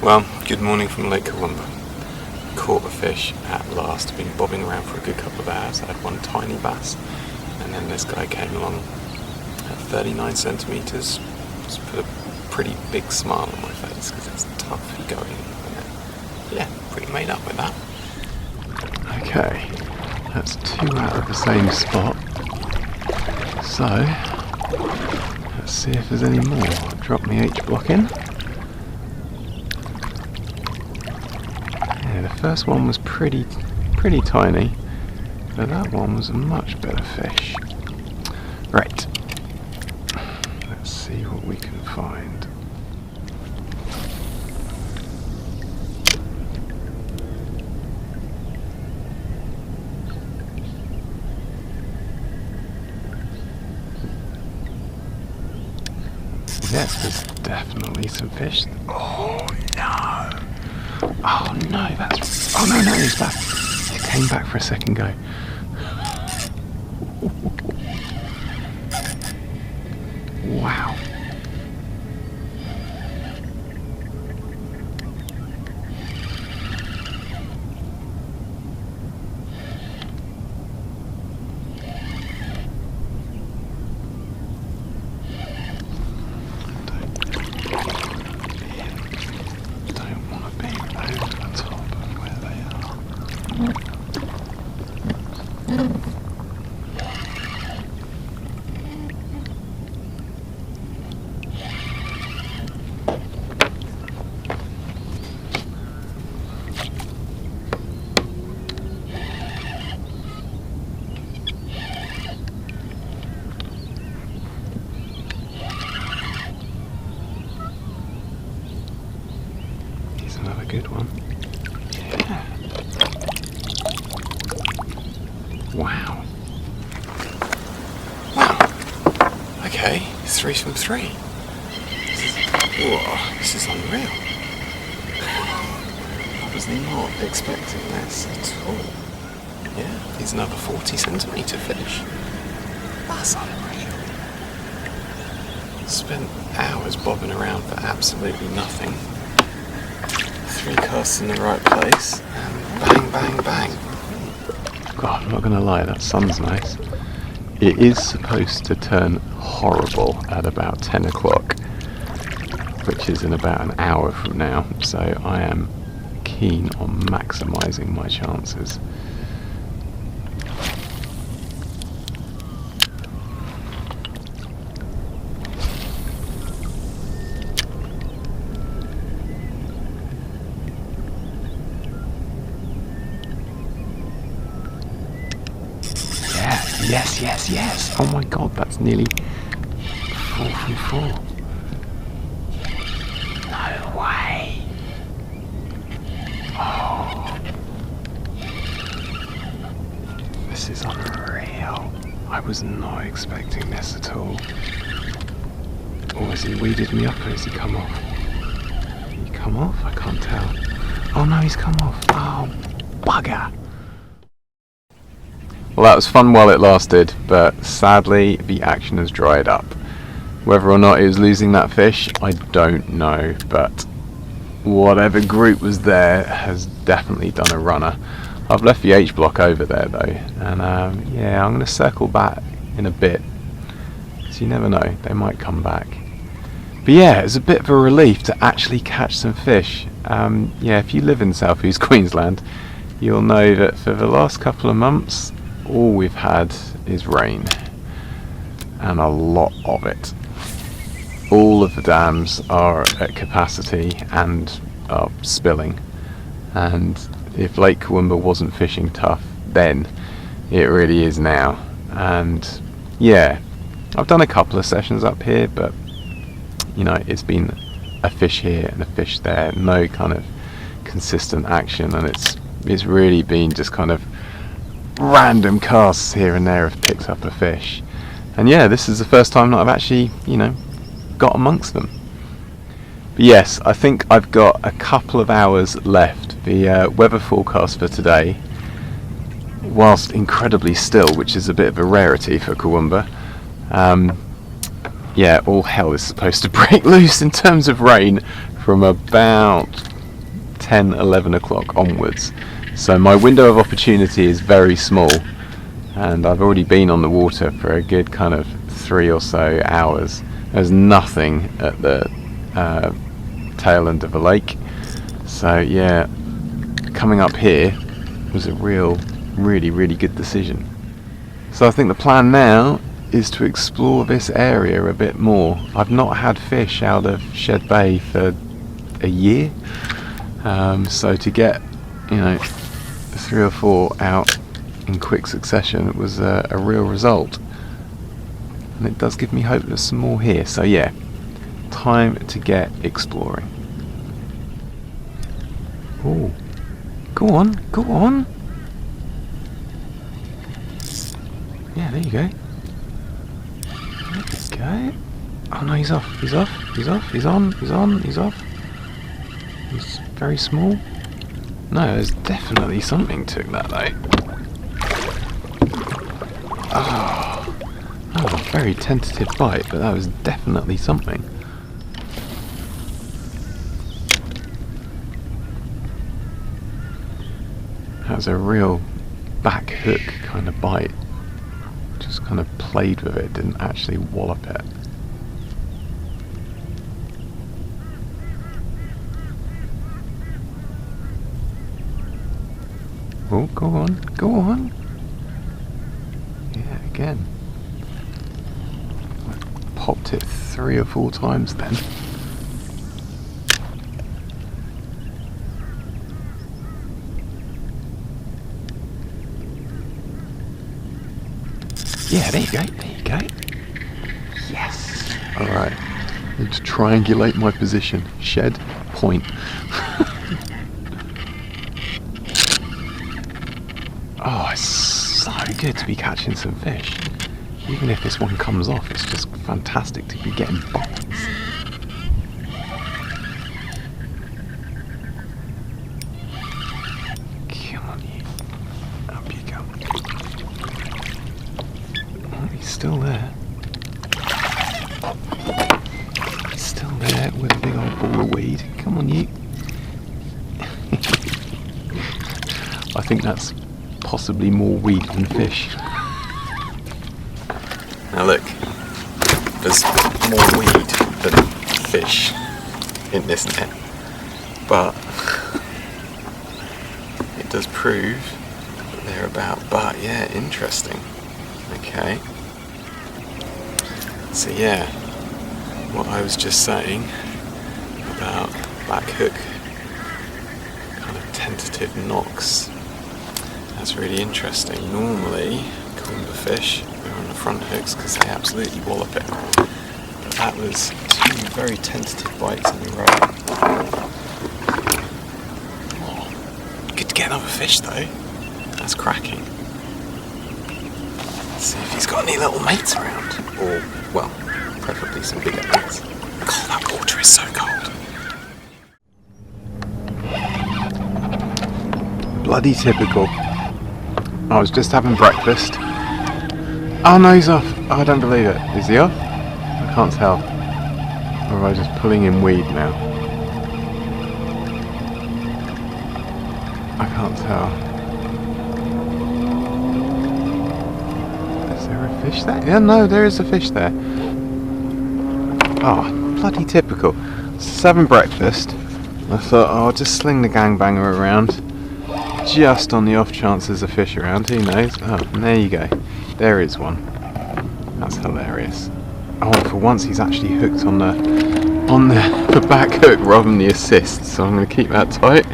Well, good morning from Lake Kurwongbah. Caught a fish at last. Been bobbing around for a good couple of hours. I had one tiny bass, and then this guy came along at 39 centimetres. Just put a pretty big smile on my face because it's tough going. Yeah, pretty made up with that. Okay, that's 2 out of the same spot. So, let's see if there's any more. Drop my H block in. Yeah, the first one was pretty tiny, but that one was a much better fish. Right, let's see what we can find. Yes, there's definitely some fish. Oh no! Oh no, that's... Oh no, he's back. It came back for a second go. Wow. Another good one. Yeah. Wow. Okay, 3 from 3. This is unreal. I was not expecting this at all. Yeah, he's another 40 centimetre fish. That's unreal. Spent hours bobbing around for absolutely nothing. 3 casts in the right place, and bang, bang, bang. God, I'm not going to lie, that sun's nice. It is supposed to turn horrible at about 10 o'clock, which is in about an hour from now, so I am keen on maximising my chances. Yes. Oh my god, that's nearly 4 from 4. No way. Oh. This is unreal. I was not expecting this at all. Or has he weeded me up or has he come off? Did he come off? I can't tell. Oh no, he's come off. Oh, bugger. Well, that was fun while it lasted, but sadly the action has dried up. Whether or not he was losing that fish, I don't know, but whatever group was there has definitely done a runner. I've left the H block over there though, and yeah, I'm going to circle back in a bit, so you never know, they might come back. But yeah, it's a bit of a relief to actually catch some fish. Yeah, if you live in South East Queensland, you'll know that for the last couple of months, all we've had is rain, and a lot of it. All of the dams are at capacity and are spilling, and if Lake Kumba wasn't fishing tough then, it really is now. And yeah, I've done a couple of sessions up here, but you know, it's been a fish here and a fish there, no kind of consistent action, and it's really been just kind of random casts here and there have picked up a fish. And yeah, this is the first time that I've actually, you know, got amongst them. But yes, I think I've got a couple of hours left. The weather forecast for today, whilst incredibly still, which is a bit of a rarity for Kurwongbah, yeah, all hell is supposed to break loose in terms of rain from about 10, 11 o'clock onwards. So my window of opportunity is very small, and I've already been on the water for a good kind of 3 or so hours. There's nothing at the tail end of the lake. So yeah, coming up here was a really good decision. So I think the plan now is to explore this area a bit more. I've not had fish out of Shed Bay for a year, so to get 3 or 4 out in quick succession was a real result, and it does give me hope there's some more here. So yeah, time to get exploring. Oh, go on. Yeah, there you go. Okay. Oh no, he's off. He's on. He's off. He's very small. No, there's definitely something to that though. Oh, very tentative bite, but that was definitely something. That was a real back hook kind of bite. Just kind of played with it, didn't actually wallop it. Oh, go on. Yeah, again. I popped it 3 or 4 times then. Yeah, there you go. Yes. Alright. Need to triangulate my position. Shed, point. Oh, it's so good to be catching some fish. Even if this one comes off, it's just fantastic to be getting bites. Come on, you. Up you go. Oh, he's still there. He's still there with a big old ball of weed. Come on, you. I think that's possibly more weed than fish. Now look, there's more weed than fish in this net, but it does prove that they're about. But yeah, interesting. Okay. So yeah, what I was just saying about back hook kind of tentative knocks. That's really interesting. Normally, Kumba fish are on the front hooks because they absolutely wallop it. But that was 2 very tentative bites in a row. Oh, good to get another fish though. That's cracking. Let's see if he's got any little mates around. Or, well, preferably some bigger mates. God, that water is so cold. Bloody typical. I was just having breakfast. Oh no, he's off. Oh, I don't believe it. Is he off? I can't tell. Or am I just pulling in weed now? I can't tell. Is there a fish there? Yeah, no, there is a fish there. Oh, bloody typical. Just having breakfast. I thought, oh, I'll just sling the gangbanger around. Just on the off chance there's a fish around, who knows? Oh, and there you go. There is one. That's hilarious. Oh, for once he's actually hooked on the back hook rather than the assist, so I'm going to keep that tight.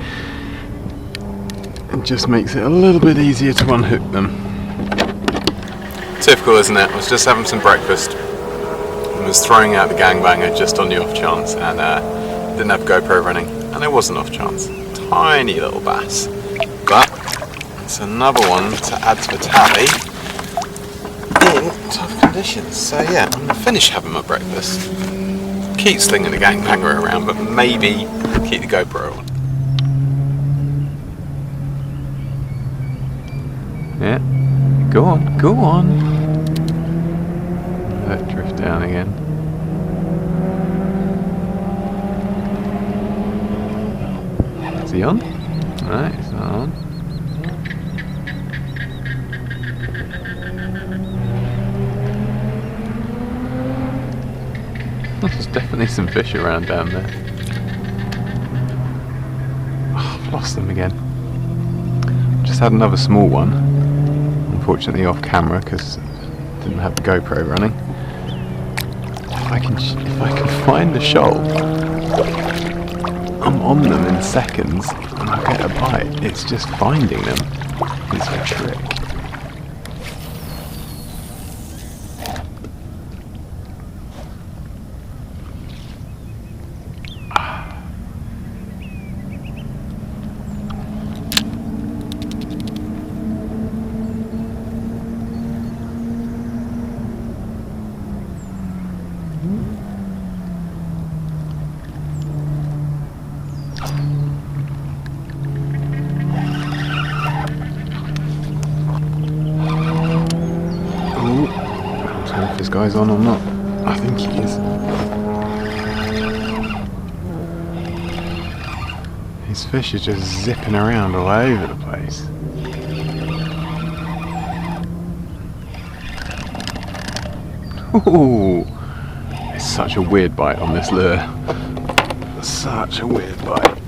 It just makes it a little bit easier to unhook them. Typical, isn't it? I was just having some breakfast and was throwing out the gangbanger just on the off chance, and didn't have GoPro running, and there was an off chance. Tiny little bass. But it's another one to add to the tally in tough conditions. So yeah, I'm going to finish having my breakfast, keep slinging the gangbanger around, but maybe keep the GoPro on. Yeah, go on. Let it drift down again. he on? No, he's not on. There's definitely some fish around down there. Oh, I've lost them again. Just had another small one. Unfortunately off camera because I didn't have the GoPro running. If I can find the shoal, I'm on them in seconds and I get a bite. It's just finding them is the trick. If this guy's on or not. I think he is. These fish are just zipping around all over the place. Ooh, it's such a weird bite on this lure. Such a weird bite.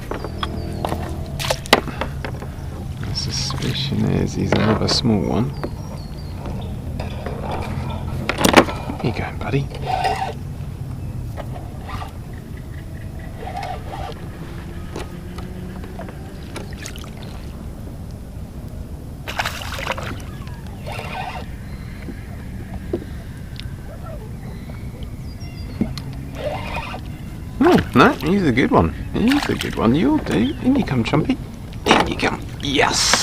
My suspicion is he's another small one. Where you going, buddy? Oh, no, he's a good one. He's a good one. You'll do. In you come, Chumpy. In you come. Yes!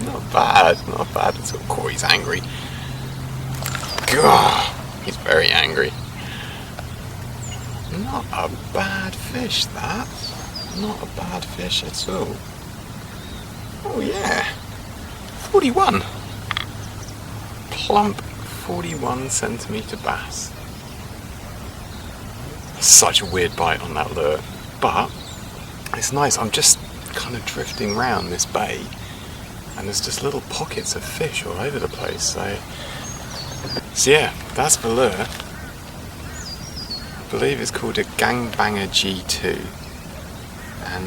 Not bad. Not bad at all. Corey's angry. God, he's very angry. Not a bad fish, that. Not a bad fish at all. Oh, yeah. 41. Plump 41 centimetre bass. Such a weird bite on that lure, but it's nice. I'm just kind of drifting round this bay and there's just little pockets of fish all over the place. So yeah, that's the lure. I believe it's called a Gangbanger G2. And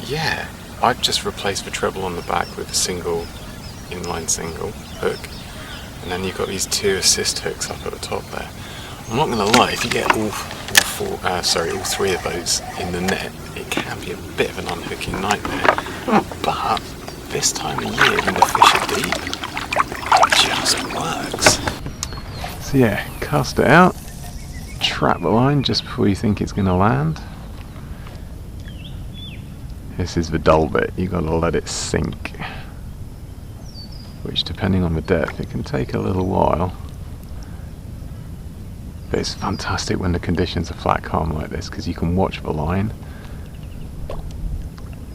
yeah, I've just replaced the treble on the back with a single inline single hook. And then you've got these two assist hooks up at the top there. I'm not going to lie, if you get all three of those in the net, it can be a bit of an unhooking nightmare. But this time of year, when the fish are deep, it just works. So yeah, cast it out, trap the line just before you think it's going to land. This is the dull bit, you've got to let it sink. Which, depending on the depth, it can take a little while. But it's fantastic when the conditions are flat calm like this, because you can watch the line.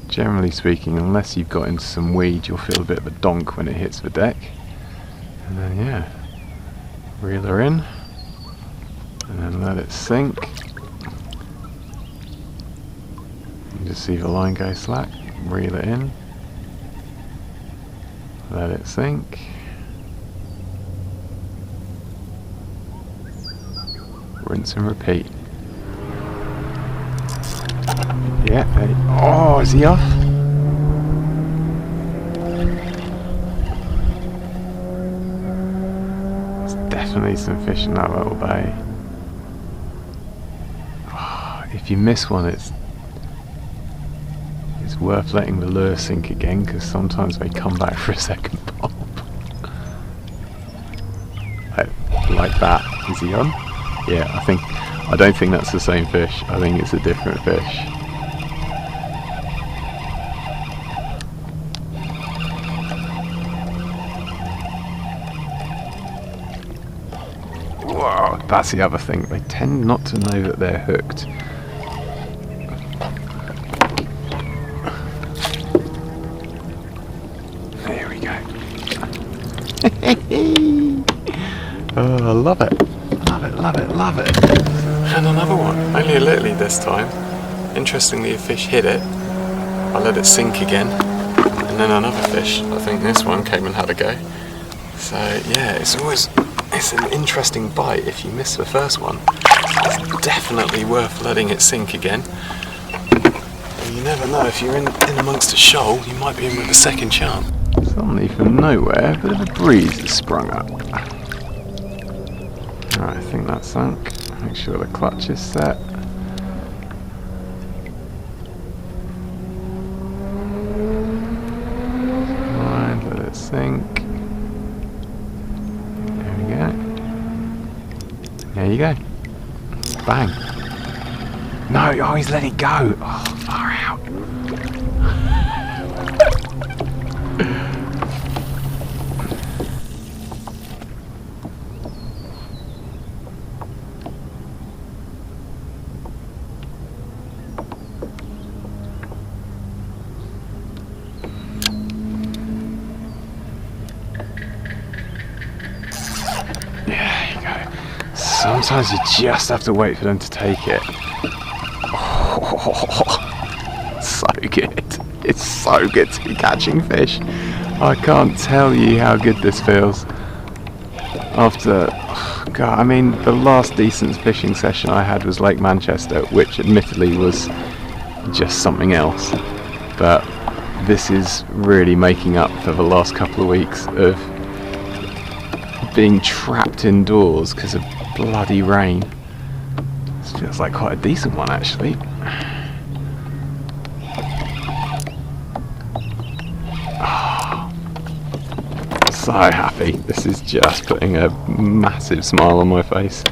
Generally speaking, unless you've got into some weed, you'll feel a bit of a donk when it hits the deck. And then yeah, reel her in, and then let it sink. You just see the line go slack, reel it in. Let it sink. Rinse and repeat. Yeah. Oh, is he off? There's definitely some fish in that little bay. Oh, if you miss one, it's worth letting the lure sink again, because sometimes they come back for a second pop. Like that. Is he on? Yeah, I don't think that's the same fish. I think it's a different fish. Whoa, that's the other thing. They tend not to know that they're hooked. Oh, I love it. Love it, love it, love it. And another one. Only only a little this time. Interestingly, a fish hit it. I let it sink again, and then another fish, I think this one, came and had a go. So yeah, it's an interesting bite if you miss the first one. It's definitely worth letting it sink again. And you never know, if you're in amongst a shoal, you might be in with a second chance. Suddenly from nowhere, a bit of a breeze has sprung up. Alright, I think that's sunk. Make sure the clutch is set. Alright, let it sink. There we go. There you go. Bang. No, oh, he's let it go. Oh, far out. Sometimes you just have to wait for them to take it. Oh, so good. It's so good to be catching fish. I can't tell you how good this feels. After, oh God, I mean, the last decent fishing session I had was Lake Manchester, which admittedly was just something else. But this is really making up for the last couple of weeks of being trapped indoors because of bloody rain. This feels like quite a decent one actually. Oh, so happy. This is just putting a massive smile on my face.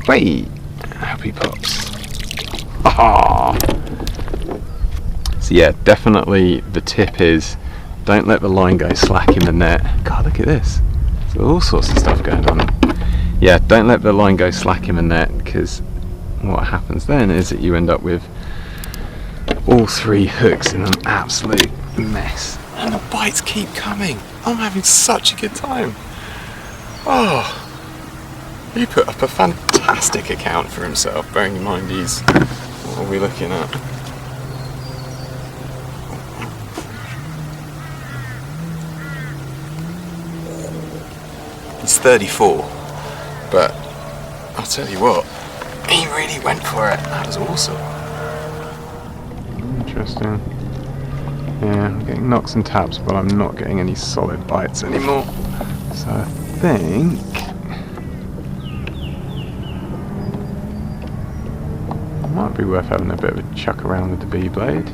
Wait, happy pops. Ah. So yeah, definitely the tip is don't let the line go slack in the net. God, look at this. There's all sorts of stuff going on. Yeah, don't let the line go slack in the net, because what happens then is that you end up with all three hooks in an absolute mess. And the bites keep coming. I'm having such a good time. Oh. He put up a fantastic account for himself, bearing in mind he's... What are we looking at? He's 34, but I'll tell you what, he really went for it. That was awesome. Interesting. Yeah, I'm getting knocks and taps, but I'm not getting any solid bites anymore. So I think... might be worth having a bit of a chuck around with the B-blade.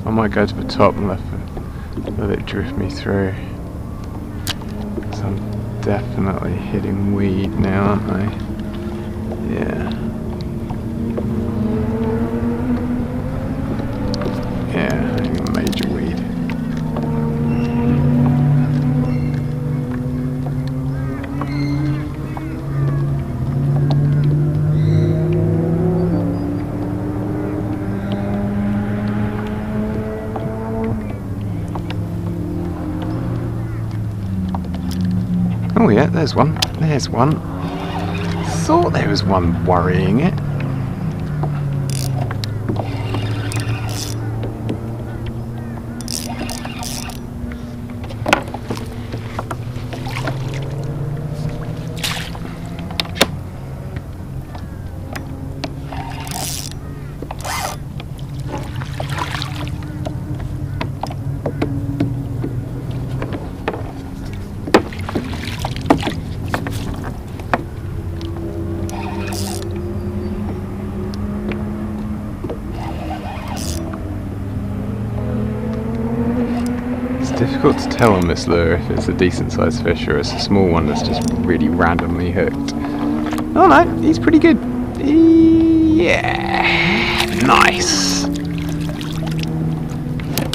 I might go to the top and let it drift me through. So I'm definitely hitting weed now, aren't I? Yeah. Yeah, hitting a major weed. Oh yeah, there's one. There's one. Thought there was one worrying it. Difficult to tell on this lure if it's a decent sized fish or it's a small one that's just really randomly hooked. Oh no, he's pretty good. Yeah, nice.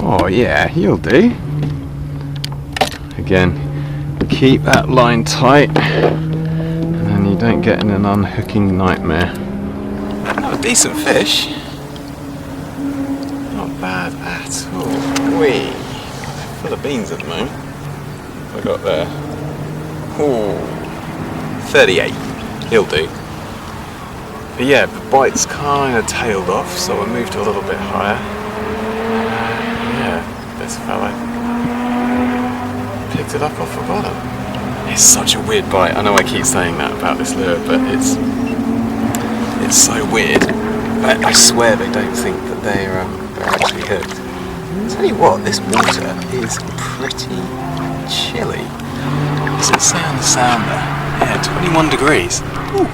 Oh yeah, he'll do. Again, keep that line tight and then you don't get in an unhooking nightmare. Another decent fish. Not bad at all. Wee. Full of beans at the moment. I got there. Ooh. 38. He'll do. But yeah, the bite's kind of tailed off, so I moved a little bit higher. Yeah, this fella picked it up off the bottom. It's such a weird bite. I know I keep saying that about this lure, but it's so weird. I swear they don't think that they're actually hooked. I'll tell you what, this water is pretty chilly. What does it say on the sounder? Yeah, 21 degrees. Ooh.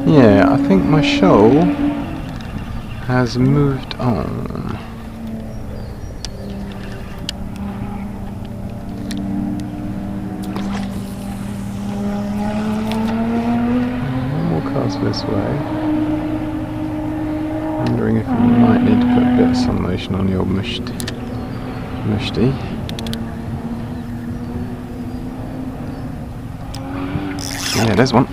Yeah, I think my shoal has moved on. More cast this way. Wondering if you might need to put a bit of sun lotion on your mushti. Yeah, there's one.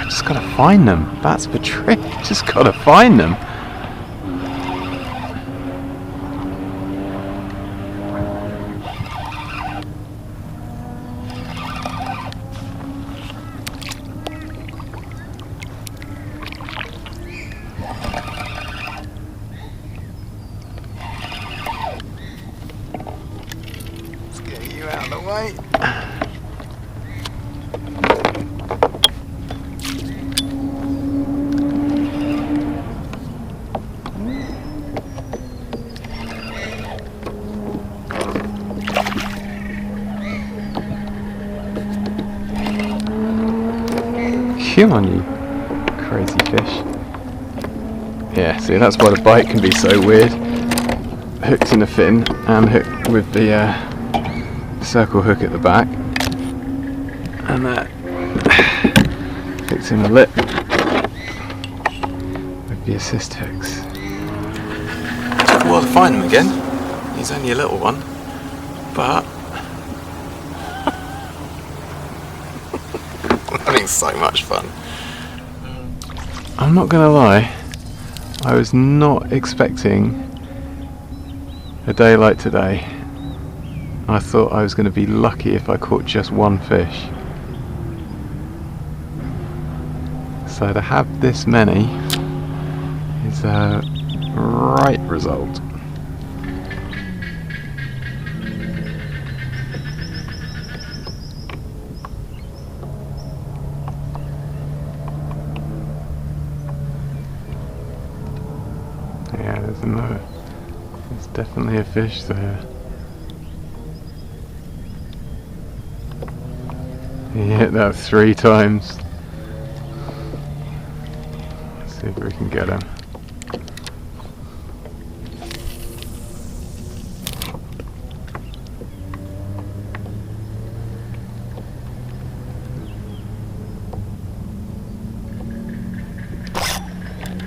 Just gotta find them. That's the trick. Just gotta find them. Let's get you out of the way. Come on, you crazy fish. Yeah, see, that's why the bite can be so weird. Hooked in the fin and hooked with the circle hook at the back, and that hooked in the lip with the assist hooks. Took a while to find him again. He's only a little one, but having so much fun. I'm not gonna lie, I was not expecting a day like today. I thought I was going to be lucky if I caught just one fish. So to have this many is a right result. Yeah, there's definitely a fish there. He hit that 3 times. Let's see if we can get him.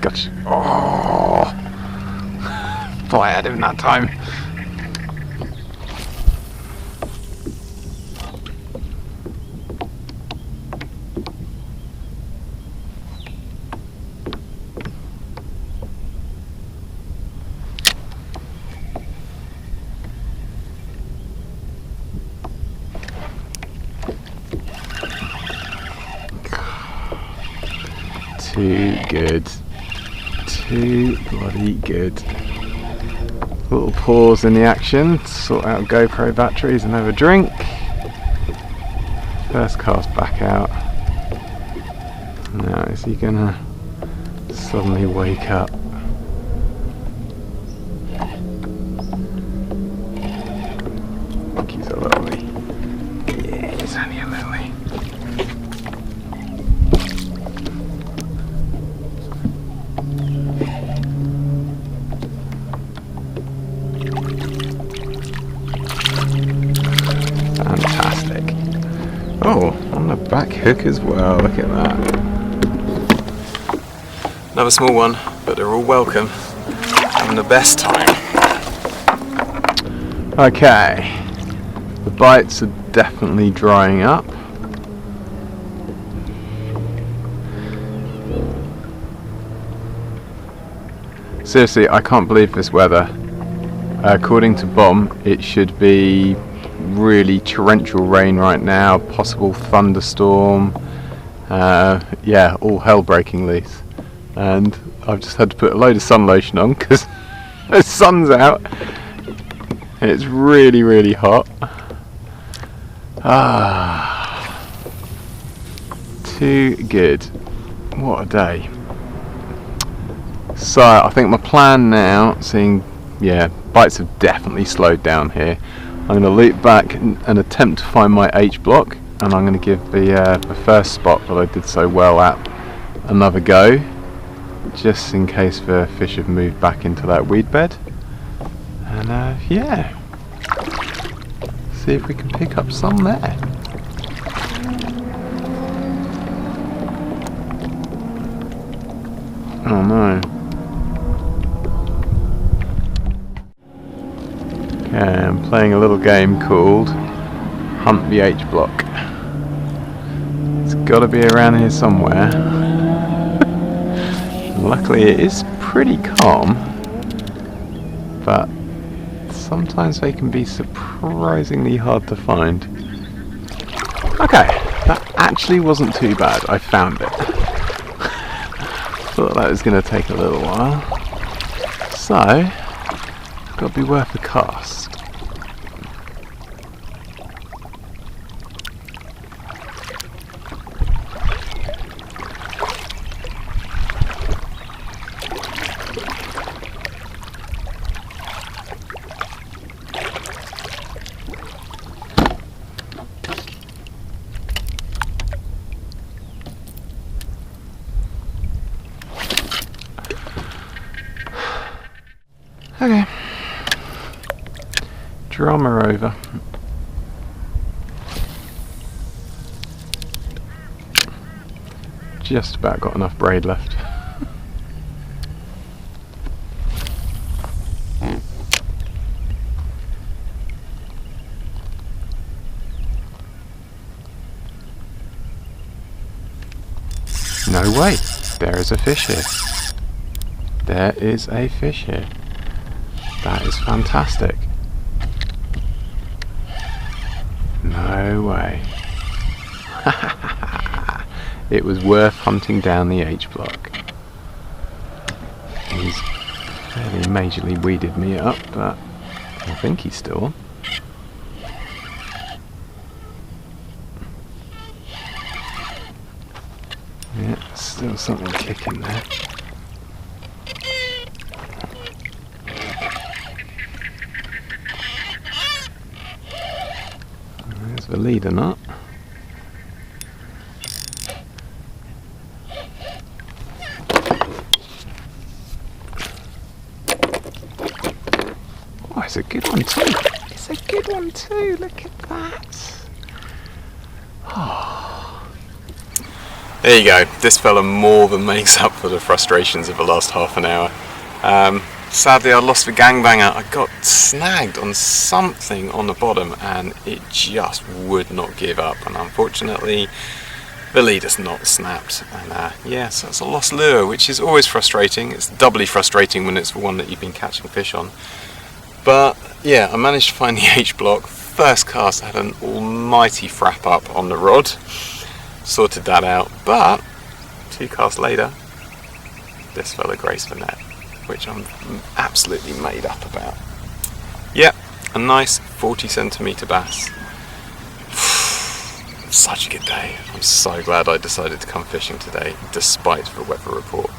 Gotcha. Oh! Thought I had him that time. Too good. Too bloody good. Little pause in the action, sort out GoPro batteries and have a drink. First cast back out. Now is he gonna suddenly wake up? I think he's a lily. Yeah, he's only a lily. Fantastic. Oh, on the back hook as well, look at that. Another small one, but they're all welcome. Having the best time. Okay, The bites are definitely drying up. Seriously, I can't believe this weather. According to BOM, it should be really torrential rain right now, possible thunderstorm. Yeah, all hell breaking loose. And I've just had to put a load of sun lotion on because the sun's out. It's really, really hot. Too good. What a day. So I think my plan now, seeing, yeah, bites have definitely slowed down here. I'm going to loop back and attempt to find my H block, and I'm going to give the first spot that I did so well at another go, just in case the fish have moved back into that weed bed. And yeah, see if we can pick up some there. Oh no. Okay, I'm playing a little game called Hunt the H Block. It's got to be around here somewhere. Luckily it is pretty calm, but sometimes they can be surprisingly hard to find. Okay, that actually wasn't too bad. I found it. Thought that was going to take a little while. So, got to be worth a cast. Okay, drama over. Just about got enough braid left. No way, there is a fish here. There is a fish here. That is fantastic. No way. It was worth hunting down the H block. He's fairly majorly weeded me up, but I think he's still on. Yeah, still something kicking there. There's the leader knot. Oh, it's a good one too. It's a good one too. Look at that. Oh. There you go. This fella more than makes up for the frustrations of the last half an hour. Sadly, I lost the gangbanger. I got snagged on something on the bottom and it just would not give up. And unfortunately, the leader's knot snapped. And yeah, so it's a lost lure, which is always frustrating. It's doubly frustrating when it's the one that you've been catching fish on. But yeah, I managed to find the H block. First cast, I had an almighty frap up on the rod. Sorted that out. But 2 casts later, this fella graced the net, which I'm absolutely made up about. Yep, a nice 40cm bass. Such a good day. I'm so glad I decided to come fishing today, despite the weather report.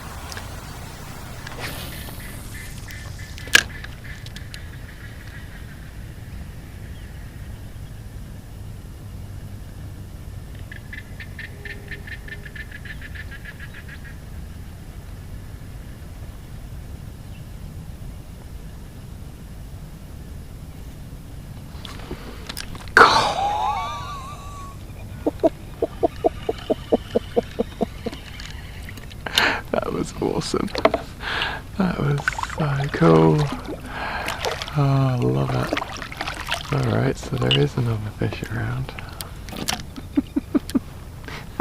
That was awesome. That was so cool. Oh, I love it. Alright, so there is another fish around.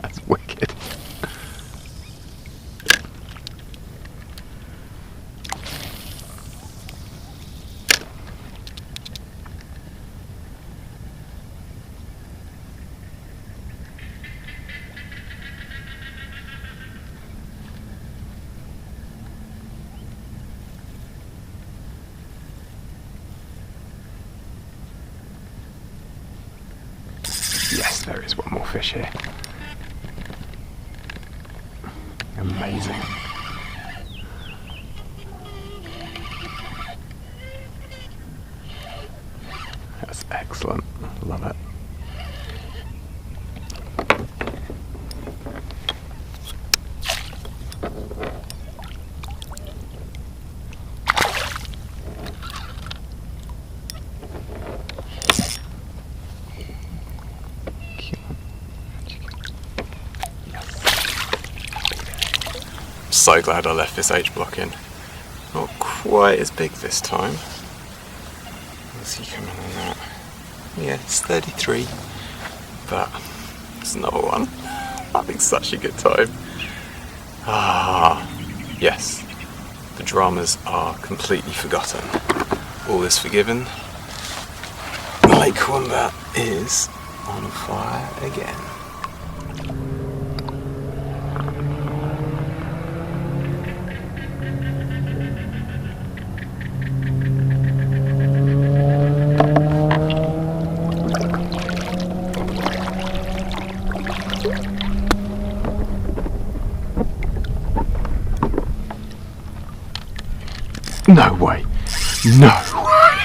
That's wicked. Yes, there is one more fish here. Amazing. That's excellent. Love it. So glad I left this H block in. Not quite as big this time. Let's see, coming on that. Yeah, it's 33, but it's another one. Having such a good time. Ah, yes. The dramas are completely forgotten. All is forgiven. Lake Kumba is on fire again. No way. No way.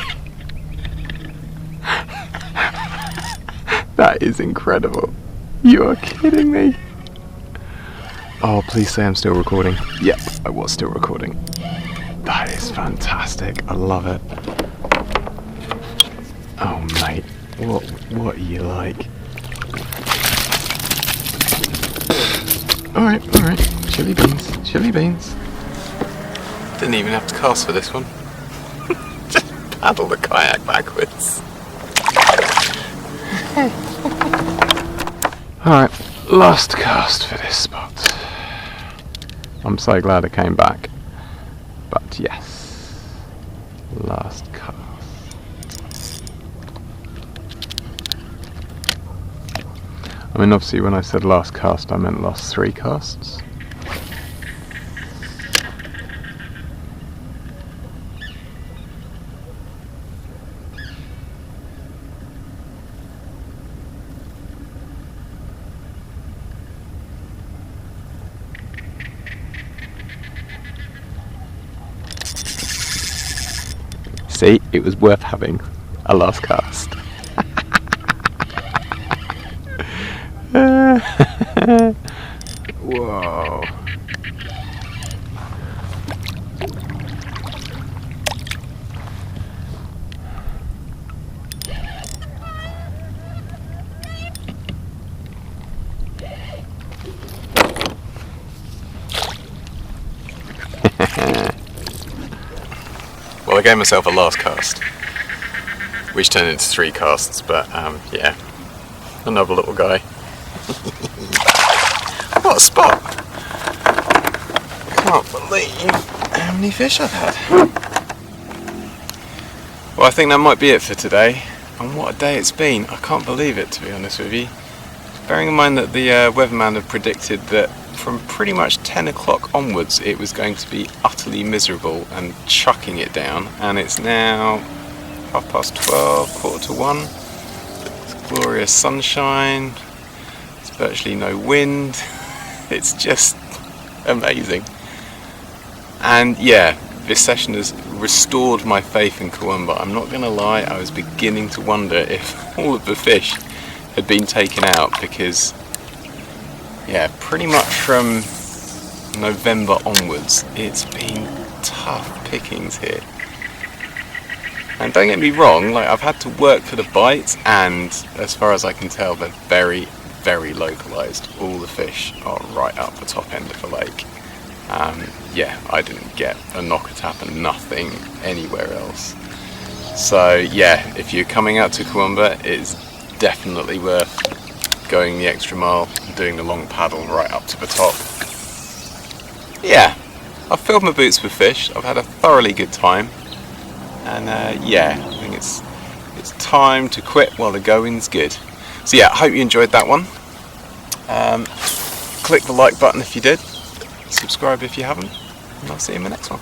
That is incredible. You are kidding me. Oh, please say I'm still recording. Yep, I was still recording. That is fantastic. I love it. Oh, mate. What are you like? Alright. Chili beans. Chili beans. Didn't even have to cast for this one. Just paddle the kayak backwards. Alright, last cast for this spot. I'm so glad I came back. But yes, last cast. I mean, obviously when I said last cast, I meant last 3 casts. See, it was worth having a last cast. Whoa. Well, I gave myself a last cast, which turned into 3 casts, but yeah, another little guy. What a spot! Can't believe how many fish I've had. Well, I think that might be it for today, and what a day it's been. I can't believe it, to be honest with you. Bearing in mind that the weatherman had predicted that from pretty much 10 o'clock onwards it was going to be utterly miserable and chucking it down, and it's now 12:30, 1:45. It's glorious sunshine, there's virtually no wind, it's just amazing. And yeah, this session has restored my faith in Kurwongbah. I'm not going to lie, I was beginning to wonder if all of the fish had been taken out, because yeah, pretty much from November onwards it's been tough pickings here. And don't get me wrong, like, I've had to work for the bites, and as far as I can tell they're very, very localised. All the fish are right up the top end of the lake. Yeah, I didn't get a knocker tap and nothing anywhere else. So yeah, if you're coming out to Kurwongbah, it's definitely worth going the extra mile and doing the long paddle right up to the top. Yeah, I've filled my boots with fish, I've had a thoroughly good time, and yeah, I think it's time to quit while the going's good. So yeah, I hope you enjoyed that one. Click the like button if you did, subscribe if you haven't, and I'll see you in the next one.